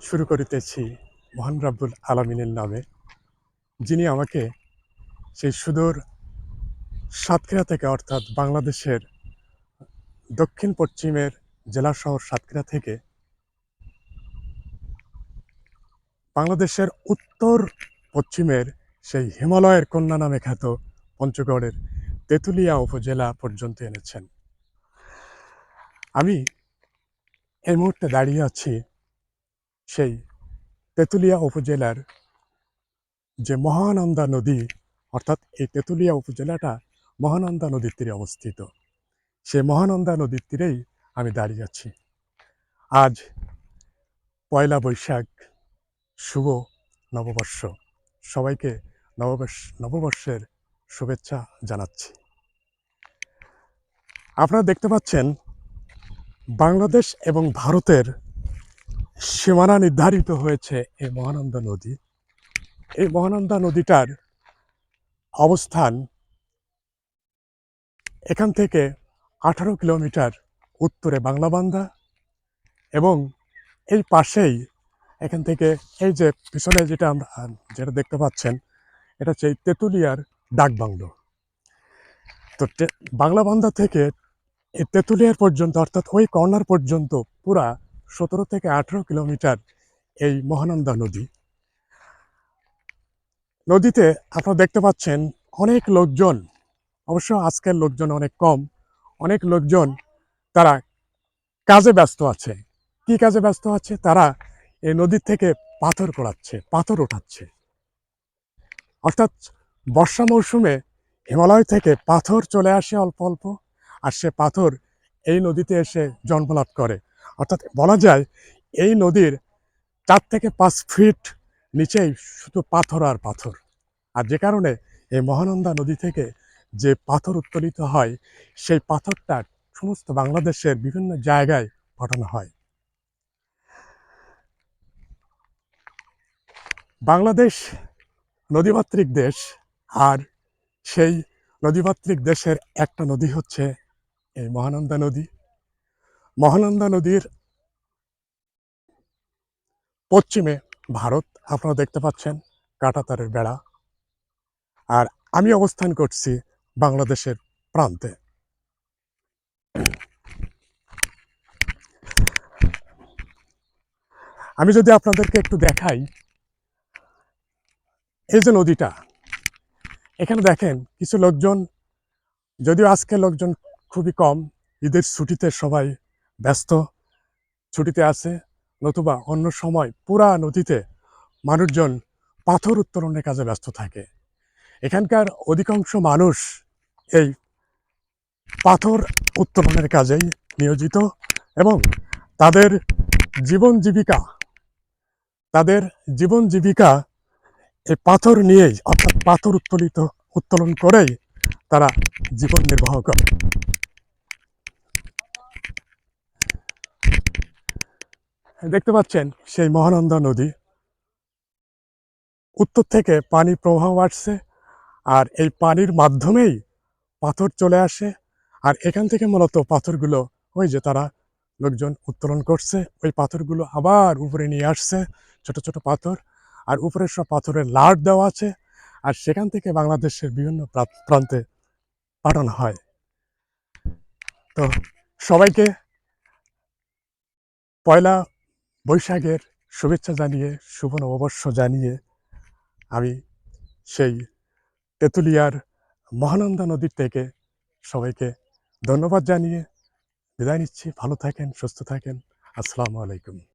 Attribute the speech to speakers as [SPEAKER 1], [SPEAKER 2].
[SPEAKER 1] শুরু করিতেছি মহান রাব্বুল আলামিনের নামে, যিনি আমাকে সেই সুদূর সাতক্ষীরা থেকে, অর্থাৎ বাংলাদেশের দক্ষিণ পশ্চিমের জেলা শহর সাতক্ষীরা থেকে বাংলাদেশের উত্তর পশ্চিমের সেই হিমালয়ের কন্যা নামে খ্যাত পঞ্চগড়ের তেঁতুলিয়া উপজেলা পর্যন্ত এনেছেন। আমি এই মুহূর্তে দাঁড়িয়ে আছি সেই তেঁতুলিয়া উপজেলার যে মহানন্দা নদী, অর্থাৎ এই তেঁতুলিয়া উপজেলাটা মহানন্দা নদীর তীরে অবস্থিত। সেই মহানন্দা নদীর তীরেই আমি দাঁড়িয়ে আছি। আজ পয়লা বৈশাখ, শুভ নববর্ষ। সবাইকে নববর্ষের শুভেচ্ছা জানাচ্ছি। আপনারা দেখতে পাচ্ছেন বাংলাদেশ এবং ভারতের সীমানা নির্ধারিত হয়েছে এই মহানন্দা নদী। এই মহানন্দা নদীটার অবস্থান এখান থেকে 18 কিলোমিটার উত্তরে বাংলাবান্ধা, এবং এই পাশেই এখান থেকে এই যে পিছনে যেটা দেখতে পাচ্ছেন, এটা হচ্ছে এই তেঁতুলিয়ার ডাকবাংলো। তো বাংলাবান্ধা থেকে এই তেঁতুলিয়ার পর্যন্ত, অর্থাৎ ওই কর্নার পর্যন্ত পুরা 17 থেকে 18 কিলোমিটার এই মহানন্দা নদী। নদীতে আপনারা দেখতে পাচ্ছেন অনেক লোকজন, অবশ্য আজকের লোকজন অনেক কম, অনেক লোকজন তারা কাজে ব্যস্ত আছে। কি কাজে ব্যস্ত আছে? তারা এই নদীর থেকে পাথর কুড়াচ্ছে, পাথর ওঠাচ্ছে। অর্থাৎ বর্ষা মৌসুমে হিমালয় থেকে পাথর চলে আসে অল্প অল্প, আর সে পাথর এই নদীতে এসে জন্মলাভ করে। অর্থাৎ বলা যায় এই নদীর 4 থেকে 5 ফিট নিচেই শুধু পাথর আর পাথর। আর যে কারণে এই মহানন্দা নদী থেকে যে পাথর উত্তোলিত হয়, সেই পাথরটা সমস্ত বাংলাদেশের বিভিন্ন জায়গায় পাঠানো হয়। বাংলাদেশ নদীমাতৃক দেশ, আর সেই নদীমাতৃক দেশের একটা নদী হচ্ছে এই মহানন্দা নদী। মহানন্দা নদীর পশ্চিমে ভারত, আপনারা দেখতে পাচ্ছেন কাঁটাতারের বেড়া, আর আমি অবস্থান করছি বাংলাদেশের প্রান্তে। আমি যদি আপনাদেরকে একটু দেখাই, এই যে নদীটা, এখানে দেখেন কিছু লোকজন, যদিও আজকে লোকজন খুবই কম, ঈদের ছুটিতে সবাই ব্যস্ত, ছুটিতে আছে, নতুবা অন্য সময় পুরা নদীতে মানুষজন পাথর উত্তোলনের কাজে ব্যস্ত থাকে। এখানকার অধিকাংশ মানুষ এই পাথর উত্তোলনের কাজেই নিয়োজিত, এবং তাদের জীবন জীবিকা তাদের জীবন জীবিকা এই পাথর নিয়েই, অর্থাৎ পাথর উত্তোলন করেই তারা জীবন নির্বাহ করে। দেখতে পাচ্ছেন সেই মহানন্দা নদী, উত্তর থেকে পানি প্রবাহ আসছে, আর এই পানির মাধ্যমেই পাথর চলে আসে। আর এখান থেকে মূলত পাথরগুলো, ওই যে তারা লোকজন উত্তোলন করছে, ওই পাথরগুলো আবার উপরে নিয়ে আসছে, ছোট ছোট পাথর, আর উপরে সব পাথরের লাট দেওয়া আছে, আর সেখান থেকে বাংলাদেশের বিভিন্ন প্রান্তে পাঠানো হয়। তো সবাইকে পয়লা বৈশাখের শুভেচ্ছা জানিয়ে, শুভ নববর্ষ জানিয়ে, আমি সেই তেঁতুলিয়ার মহানন্দা নদীর থেকে সবাইকে ধন্যবাদ জানিয়ে বিদায় নিচ্ছি। ভালো থাকেন, সুস্থ থাকেন। আসসালামু আলাইকুম।